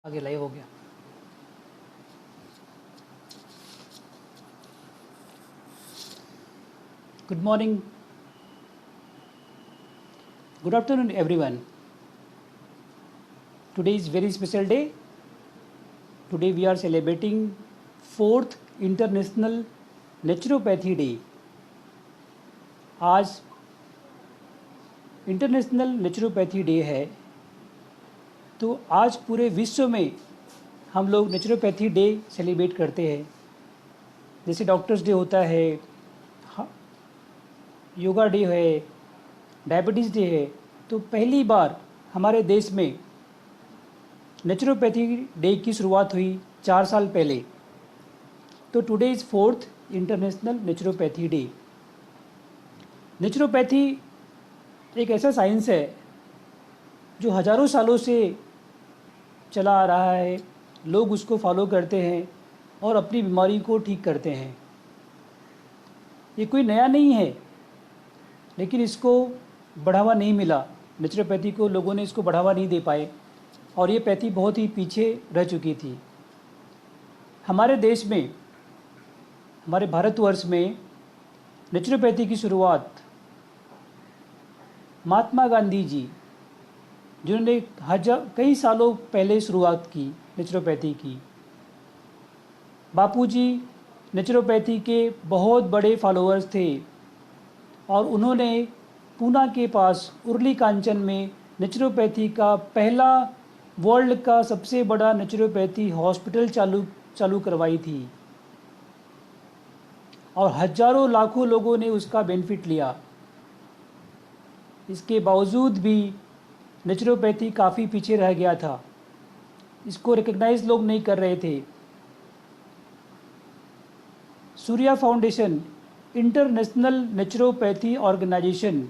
आगे लाइव हो गया। Good morning, good afternoon everyone. Today is very special day. Today we are celebrating 4th International Naturopathy Day. आज international naturopathy day है, तो आज पूरे विश्व में हम लोग नेचुरोपैथी डे सेलिब्रेट करते हैं। जैसे डॉक्टर्स डे होता है, योगा डे है, डायबिटीज़ डे है, तो पहली बार हमारे देश में नेचुरोपैथी डे की शुरुआत हुई 4 साल पहले। तो today is 4th international naturopathy day. Naturopathy एक ऐसा साइंस है जो हज़ारों सालों से चला आ रहा है। लोग उसको फॉलो करते हैं और अपनी बीमारी को ठीक करते हैं। ये कोई नया नहीं है, लेकिन इसको बढ़ावा नहीं मिला। नेचुरोपैथी को लोगों ने इसको बढ़ावा नहीं दे पाए और ये पैथी बहुत ही पीछे रह चुकी थी। हमारे देश में, हमारे भारतवर्ष में नेचुरोपैथी की शुरुआत महात्मा गांधी जी, जिन्होंने कई सालों पहले शुरुआत की नेचुरोपैथी की। बापूजी नेचुरोपैथी के बहुत बड़े फॉलोअर्स थे और उन्होंने पूना के पास उरली कांचन में नेचुरोपैथी का पहला वर्ल्ड का सबसे बड़ा नेचुरोपैथी हॉस्पिटल चालू करवाई थी और हजारों लाखों लोगों ने उसका बेनिफिट लिया। इसके बावजूद भी नेचुरोपैथी काफ़ी पीछे रह गया था, इसको रिकग्नाइज लोग नहीं कर रहे थे। Surya foundation, international naturopathy organisation,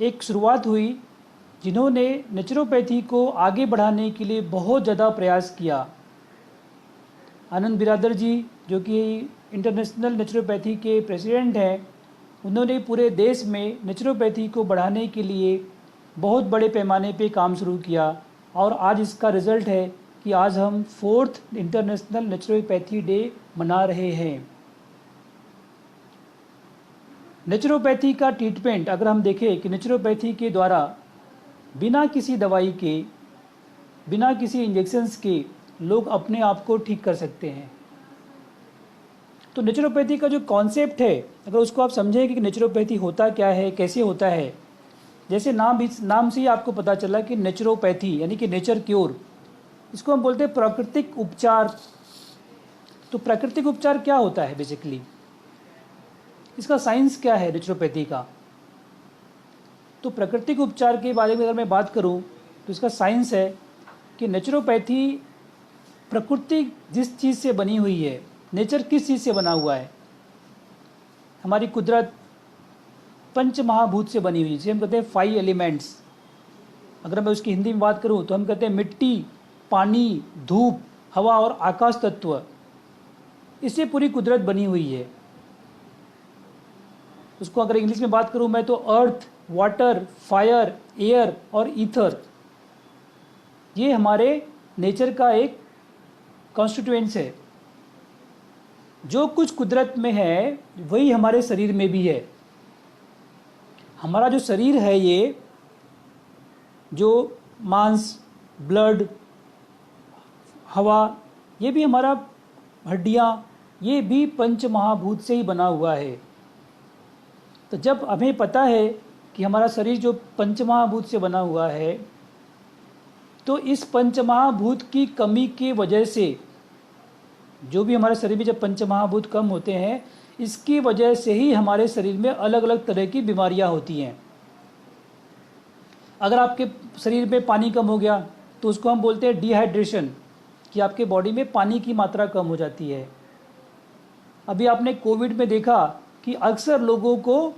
एक शुरुआत हुई जिन्होंने नेचुरोपैथी को आगे बढ़ाने के लिए बहुत ज़्यादा प्रयास किया। आनंद बिरादर जी, जो कि इंटरनेशनल नेचुरोपैथी के प्रेसिडेंट हैं, उन्होंने पूरे देश में नेचुरोपैथी को बढ़ाने के लिए बहुत बड़े पैमाने पे काम शुरू किया और आज इसका रिज़ल्ट है कि आज हम 4th इंटरनेशनल नेचुरोपैथी डे मना रहे हैं। नेचुरोपैथी का ट्रीटमेंट अगर हम देखें कि नेचुरोपैथी के द्वारा बिना किसी दवाई के, बिना किसी इंजेक्शन्स के लोग अपने आप को ठीक कर सकते हैं। तो नेचुरोपैथी का जो कॉन्सेप्ट है, अगर उसको आप समझें कि नेचुरोपैथी होता क्या है, कैसे होता है, जैसे नाम से ही आपको पता चला कि नेचुरोपैथी यानी कि नेचर क्योर, इसको हम बोलते हैं प्राकृतिक उपचार। तो प्राकृतिक उपचार क्या होता है बेसिकली, इसका साइंस क्या है नेचुरोपैथी का? तो प्राकृतिक उपचार के बारे में अगर मैं बात करूं तो इसका साइंस है कि नेचुरोपैथी प्रकृति जिस चीज़ से बनी हुई है, नेचर किस चीज़ से बना हुआ है, हमारी कुदरत पंच महाभूत से बनी हुई, जिसे हम कहते हैं 5 एलिमेंट्स। अगर मैं उसकी हिंदी में बात करूं तो हम कहते हैं मिट्टी, पानी, धूप, हवा और आकाश तत्व। इससे पूरी कुदरत बनी हुई है। उसको अगर इंग्लिश में बात करूं मैं तो अर्थ, वाटर, फायर, एयर और ईथर, ये हमारे नेचर का एक कॉन्स्टिट्यूएंट्स है। जो कुछ कुदरत में है वही हमारे शरीर में भी है। हमारा जो शरीर है, ये जो मांस, ब्लड, हवा, ये भी हमारा हड्डियाँ, ये भी पंच महाभूत से ही बना हुआ है। तो जब हमें पता है कि हमारा शरीर जो पंच महाभूत से बना हुआ है, तो इस पंच महाभूत की कमी की वजह से, जो भी हमारे शरीर में जब पंच महाभूत कम होते हैं, इसकी वजह से ही हमारे शरीर में अलग अलग तरह की बीमारियां होती हैं। अगर आपके शरीर में पानी कम हो गया तो उसको हम बोलते हैं डिहाइड्रेशन, कि आपके बॉडी में पानी की मात्रा कम हो जाती है। अभी आपने कोविड में देखा कि अक्सर लोगों को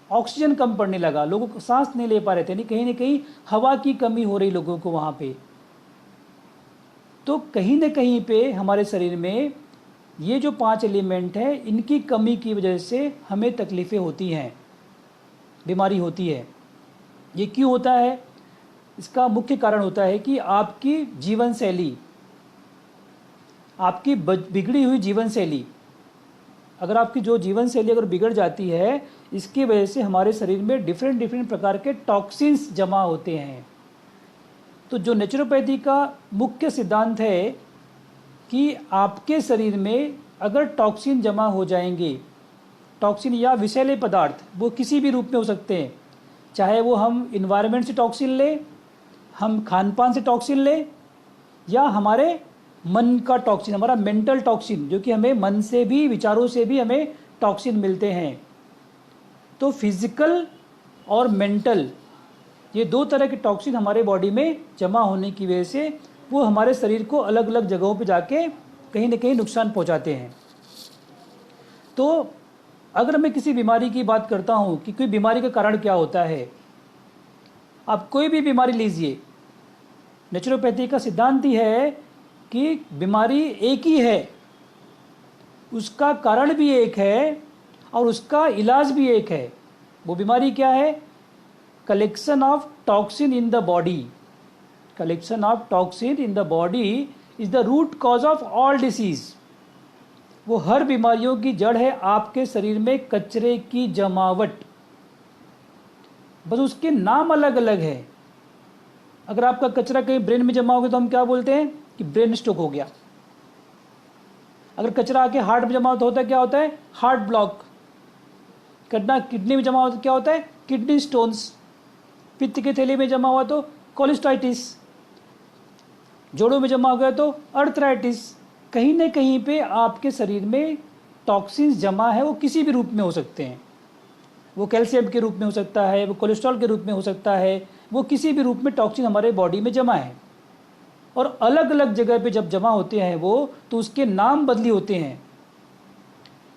ऑक्सीजन कम पड़ने लगा, लोगों को सांस नहीं ले पा रहे थे, नहीं कहीं हवा की कमी हो रही लोगों को वहाँ पे। तो कहीं न कहीं पे हमारे शरीर में ये जो 5 एलिमेंट है, इनकी कमी की वजह से हमें तकलीफ़ें होती हैं, बीमारी होती है। ये क्यों होता है? इसका मुख्य कारण होता है कि आपकी जीवन शैली, आपकी बिगड़ी हुई जीवन शैली, अगर आपकी जो जीवन शैली अगर बिगड़ जाती है, इसकी वजह से हमारे शरीर में डिफरेंट प्रकार के टॉक्सिन्स जमा होते हैं। तो जो नेचुरोपैथी का मुख्य सिद्धांत है कि आपके शरीर में अगर टॉक्सिन जमा हो जाएंगे, टॉक्सिन या विषैले पदार्थ, वो किसी भी रूप में हो सकते हैं, चाहे वो हम इन्वायरमेंट से टॉक्सिन लें, हम खान पान से टॉक्सिन लें, या हमारे मन का टॉक्सिन, हमारा मेंटल टॉक्सिन, जो कि हमें मन से भी, विचारों से भी हमें टॉक्सिन मिलते हैं। तो फिजिकल और मेंटल, ये दो तरह के टॉक्सिन हमारे बॉडी में जमा होने की वजह से वो हमारे शरीर को अलग अलग जगहों पे जाके कहीं ना कहीं नुकसान पहुंचाते हैं। तो अगर मैं किसी बीमारी की बात करता हूं कि कोई बीमारी का कारण क्या होता है, आप कोई भी बीमारी लीजिए, नेचुरोपैथी का सिद्धांत ही है कि बीमारी एक ही है, उसका कारण भी एक है और उसका इलाज भी एक है। वो बीमारी क्या है? Collection of toxin in the body. Collection of toxin in the body is the root cause of all disease. वो हर बीमारियों की जड़ है आपके शरीर में कचरे की जमावट, बस उसके नाम अलग अलग है। अगर आपका कचरा कहीं ब्रेन में जमा हो गया तो हम क्या बोलते हैं कि ब्रेन स्ट्रोक हो गया। अगर कचरा आके हार्ट में जमा होता है क्या होता है? Heart block. किडनी में जमा होता क्या होता है? Kidney stones. पित्त के थैली में जमा हुआ तो कोलेस्टाइटिस। जोड़ों में जमा हो गया तो अर्थराइटिस। कहीं न कहीं पे आपके शरीर में टॉक्सिन्स जमा है, वो किसी भी रूप में हो सकते हैं। वो कैल्शियम के रूप में हो सकता है, वो कोलेस्ट्रॉल के रूप में हो सकता है, वो किसी भी रूप में टॉक्सिन हमारे बॉडी में जमा है। और अलग अलग जगह पे जब जमा होते हैं वो, तो उसके नाम बदली होते हैं।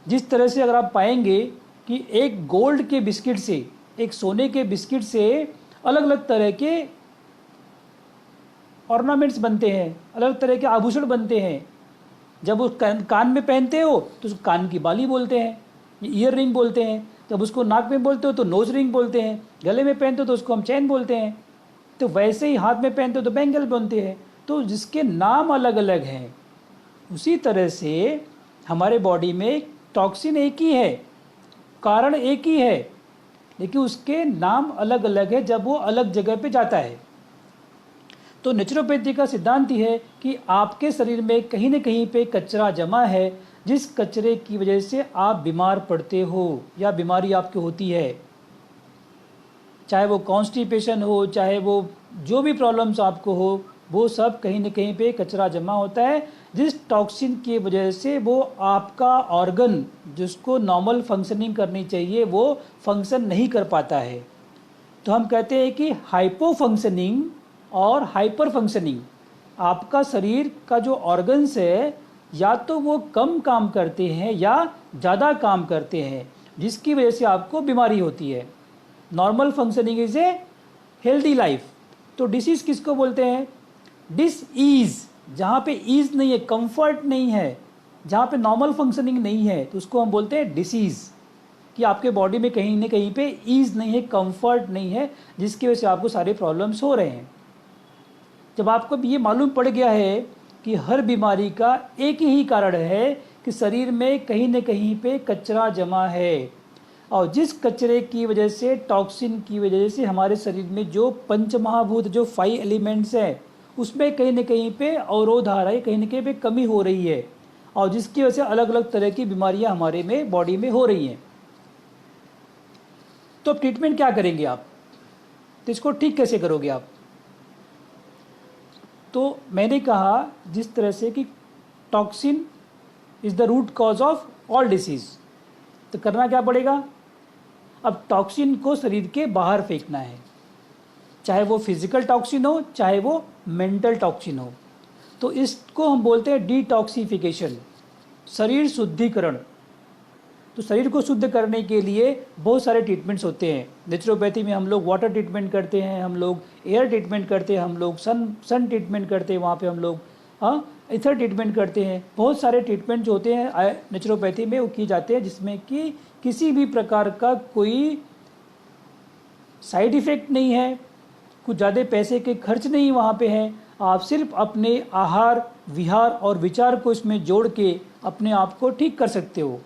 जिस तरह से अगर आप पाएंगे कि एक गोल्ड के बिस्किट से, एक सोने के बिस्किट से अलग अलग तरह के ऑर्नामेंट्स बनते हैं, अलग तरह के आभूषण बनते हैं। जब उस कान में पहनते हो तो उसको कान की बाली बोलते हैं, ईयर रिंग बोलते हैं। जब उसको नाक में बोलते हो तो नोज रिंग बोलते हैं। गले में पहनते हो तो उसको हम चैन बोलते हैं। तो वैसे ही हाथ में पहनते हो तो बैंगल बनते हैं। तो जिसके नाम अलग अलग हैं, उसी तरह से हमारे बॉडी में टॉक्सिन एक ही है, कारण एक ही है, लेकिन उसके नाम अलग अलग है जब वो अलग जगह पे जाता है। तो नेचुरोपैथी का सिद्धांत ही है कि आपके शरीर में कहीं न कहीं पे कचरा जमा है, जिस कचरे की वजह से आप बीमार पड़ते हो या बीमारी आपकी होती है। चाहे वो कॉन्स्टिपेशन हो, चाहे वो जो भी प्रॉब्लम्स आपको हो, वो सब कहीं न कहीं पे कचरा जमा होता है, जिस टॉक्सिन की वजह से वो आपका ऑर्गन, जिसको नॉर्मल फंक्शनिंग करनी चाहिए, वो फंक्शन नहीं कर पाता है। तो हम कहते हैं कि हाइपो फंक्शनिंग और हाइपर फंक्शनिंग, आपका शरीर का जो ऑर्गन्स है, या तो वो कम काम करते हैं या ज़्यादा काम करते हैं, जिसकी वजह से आपको बीमारी होती है। Normal functioning is a healthy life. तो डिसीज़ किसको बोलते हैं? डिस ईज, जहाँ पे ईज नहीं है, कंफर्ट नहीं है, जहाँ पे नॉर्मल फंक्शनिंग नहीं है, तो उसको हम बोलते हैं डिसीज़। कि आपके बॉडी में कहीं न कहीं पे ईज नहीं है, कंफर्ट नहीं है, जिसकी वजह से आपको सारे प्रॉब्लम्स हो रहे हैं। जब आपको ये मालूम पड़ गया है कि हर बीमारी का एक ही कारण है कि शरीर में कहीं न कहीं पे कचरा जमा है, और जिस कचरे की वजह से, टॉक्सिन की वजह से हमारे शरीर में जो पंचमहाभूत, जो 5 एलिमेंट्स हैं, उसमें कहीं न कहीं पे अवरोध आ रहा है, कहीं न कहीं पे कमी हो रही है, और जिसकी वजह से अलग अलग तरह की बीमारियां हमारे में बॉडी में हो रही हैं। तो अब ट्रीटमेंट क्या करेंगे आप? तो इसको ठीक कैसे करोगे आप? तो मैंने कहा जिस तरह से कि toxin is the root cause of all disease, तो करना क्या पड़ेगा? अब टॉक्सिन को शरीर के बाहर फेंकना है, चाहे वो फिजिकल टॉक्सिन हो, चाहे वो मेंटल टॉक्सिन हो। तो इसको हम बोलते हैं डिटॉक्सिफिकेशन, शरीर शुद्धिकरण। तो शरीर को शुद्ध करने के लिए बहुत सारे ट्रीटमेंट्स होते हैं। नेचुरोपैथी में हम लोग वाटर ट्रीटमेंट करते हैं, हम लोग एयर ट्रीटमेंट करते हैं, हम लोग सन ट्रीटमेंट करते हैं, वहाँ पे हम लोग इथर ट्रीटमेंट करते हैं। बहुत सारे ट्रीटमेंट जो होते हैं नेचुरोपैथी में वो किए जाते हैं, जिसमें कि किसी भी प्रकार का कोई साइड इफ़ेक्ट नहीं है, कुछ ज़्यादा पैसे के खर्च नहीं वहाँ पे हैं। आप सिर्फ अपने आहार विहार और विचार को इसमें जोड़ के अपने आप को ठीक कर सकते हो।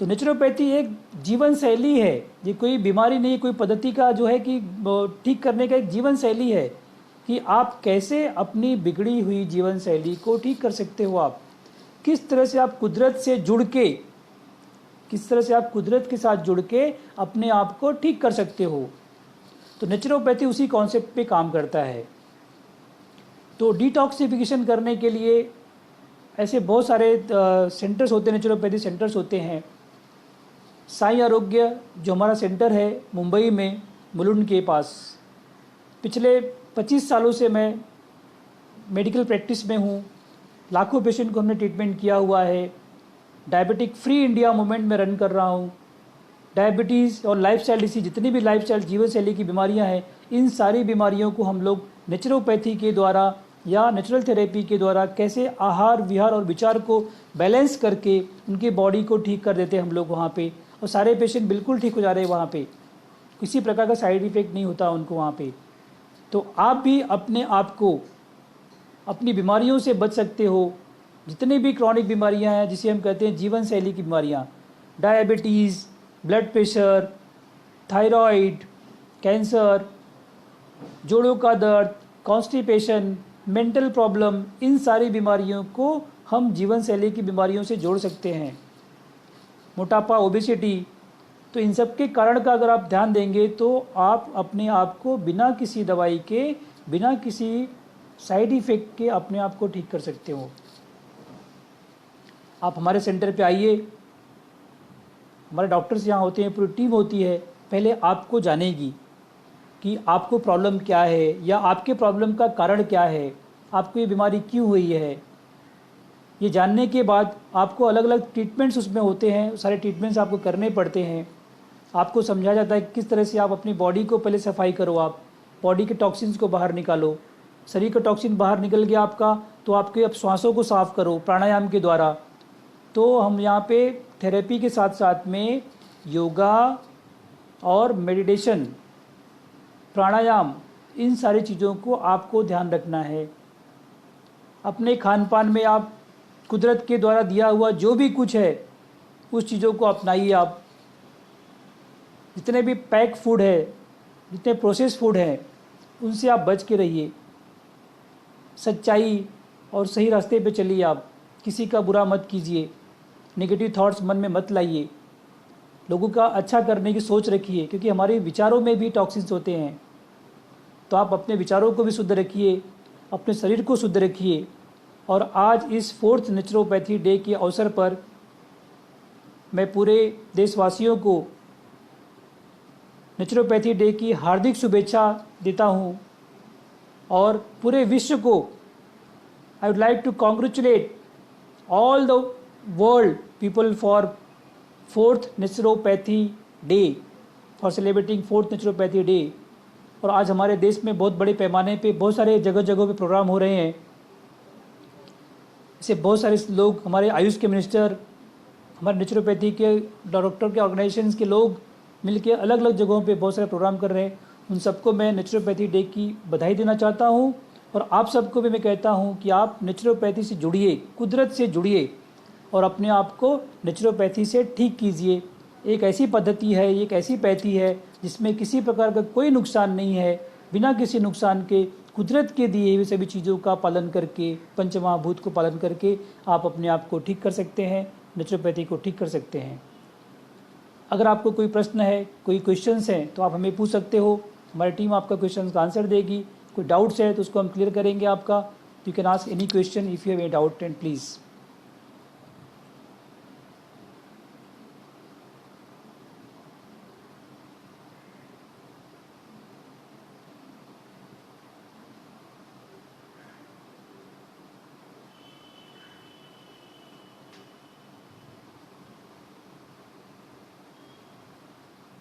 तो नेचुरोपैथी एक जीवन शैली है, ये कोई बीमारी नहीं, कोई पद्धति का जो है कि ठीक करने का एक जीवन शैली है कि आप कैसे अपनी बिगड़ी हुई जीवन शैली को ठीक कर सकते हो। आप किस तरह से आप कुदरत से जुड़ के, किस तरह से आप कुदरत के साथ जुड़ के अपने आप को ठीक कर सकते हो। तो नेचुरोपैथी उसी कॉन्सेप्ट पे काम करता है। तो डिटॉक्सिफिकेशन करने के लिए ऐसे बहुत सारे सेंटर्स होते हैं, नेचुरोपैथी सेंटर्स होते हैं। साई आरोग्य जो हमारा सेंटर है मुंबई में मुलुंड के पास, पिछले 25 सालों से मैं मेडिकल प्रैक्टिस में हूँ। लाखों पेशेंट को हमने ट्रीटमेंट किया हुआ है। डायबिटिक फ्री इंडिया मूवमेंट में रन कर रहा हूँ। डायबिटीज़ और लाइफस्टाइल डिसीज, जितनी भी लाइफस्टाइल जीवन शैली की बीमारियाँ हैं, इन सारी बीमारियों को हम लोग नेचुरोपैथी के द्वारा या नेचुरल थेरेपी के द्वारा कैसे आहार विहार और विचार को बैलेंस करके उनकी बॉडी को ठीक कर देते हैं हम लोग वहाँ पे। और सारे पेशेंट बिल्कुल ठीक हो जा रहे हैं वहाँ पे, किसी प्रकार का साइड इफेक्ट नहीं होता उनको वहाँ पे। तो आप भी अपने आप को अपनी बीमारियों से बच सकते हो। जितनी भी क्रॉनिक बीमारियाँ हैं, जिसे हम कहते हैं जीवन शैली की बीमारियाँ, diabetes, blood pressure, thyroid, cancer, जोड़ों का दर्द, कॉन्स्टिपेशन, मेंटल प्रॉब्लम, इन सारी बीमारियों को हम जीवन शैली की बीमारियों से जोड़ सकते हैं। मोटापा, ओबेसिटी, तो इन सब के कारण का अगर आप ध्यान देंगे तो आप अपने आप को बिना किसी दवाई के, बिना किसी साइड इफ़ेक्ट के अपने आप को ठीक कर सकते हो। आप हमारे सेंटर पे आइए, हमारे डॉक्टर्स यहाँ होते हैं, पूरी टीम होती है। पहले आपको जानेगी कि आपको प्रॉब्लम क्या है या आपके प्रॉब्लम का कारण क्या है, आपको ये बीमारी क्यों हुई है। ये जानने के बाद आपको अलग अलग ट्रीटमेंट्स उसमें होते हैं, सारे ट्रीटमेंट्स आपको करने पड़ते हैं। आपको समझाया जाता है किस तरह से आप अपनी बॉडी को पहले सफाई करो, आप बॉडी के टॉक्सिन्स को बाहर निकालो। शरीर का टॉक्सिन बाहर निकल गया आपका, तो आपके अब श्वासों को साफ करो प्राणायाम के द्वारा। तो हम यहाँ पे थेरेपी के साथ साथ में योगा और मेडिटेशन, प्राणायाम, इन सारी चीज़ों को आपको ध्यान रखना है। अपने खान पान में आप कुदरत के द्वारा दिया हुआ जो भी कुछ है उस चीज़ों को अपनाइए। आप जितने भी पैक फूड है, जितने प्रोसेस फूड हैं, उनसे आप बच के रहिए। सच्चाई और सही रास्ते पे चलिए। आप किसी का बुरा मत कीजिए, नेगेटिव थॉट्स मन में मत लाइए, लोगों का अच्छा करने की सोच रखिए, क्योंकि हमारे विचारों में भी टॉक्सिन्स होते हैं। तो आप अपने विचारों को भी शुद्ध रखिए, अपने शरीर को शुद्ध रखिए। और आज इस 4th नेचुरोपैथी डे के अवसर पर मैं पूरे देशवासियों को नेचुरोपैथी डे की हार्दिक शुभेच्छा देता हूँ। और पूरे विश्व को I would like to congratulate all the world people for 4th naturopathy day, for celebrating 4th naturopathy day. और आज हमारे देश में बहुत बड़े पैमाने पे बहुत सारे जगह जगहों पे प्रोग्राम हो रहे हैं। इससे बहुत सारे लोग, हमारे आयुष के मिनिस्टर, हमारे नेचुरोपैथी के डॉक्टर के ऑर्गेनाइजेशंस के लोग मिलकर अलग अलग जगहों पे बहुत सारे प्रोग्राम कर रहे हैं। उन सबको मैं नेचुरोपैथी डे की बधाई देना चाहता हूँ। और आप सबको भी मैं कहता हूँ कि आप नेचुरोपैथी से जुड़िए, कुदरत से जुड़िए और अपने आप को नेचुरोपैथी से ठीक कीजिए। एक ऐसी पद्धति है, एक ऐसी पैथी है जिसमें किसी प्रकार का कोई नुकसान नहीं है। बिना किसी नुकसान के कुदरत के दिए हुए सभी चीज़ों का पालन करके, पंचमहाभूत को पालन करके आप अपने आप को ठीक कर सकते हैं, नेचुरोपैथी को ठीक कर सकते हैं। अगर आपको कोई प्रश्न है, कोई क्वेश्चंस हैं, तो आप हमें पूछ सकते हो। हमारी टीम आपका क्वेश्चन का आंसर देगी। कोई डाउट्स है तो उसको हम क्लियर करेंगे आपका। You can ask any question if you have any doubt, and please.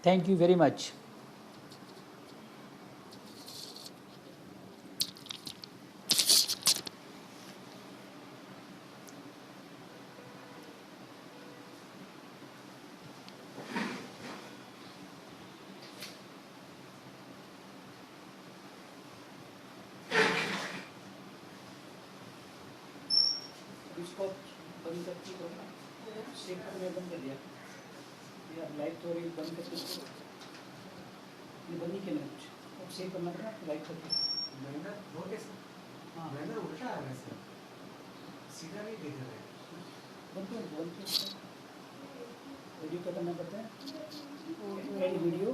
Thank you very much. इसको बंद करके करो, सेव करने बंद कर दिया या लाइट थोड़ी बंद करके इसको ये बंद नहीं किया कुछ, अब सेव करना पड़ा लाइट करके। मैंने वो कैसे हाँ मैंने उल्टा आ रहा है सर, सीधा नहीं देख रहा है। बंद कर वीडियो क्या करना पड़ता है, एड वीडियो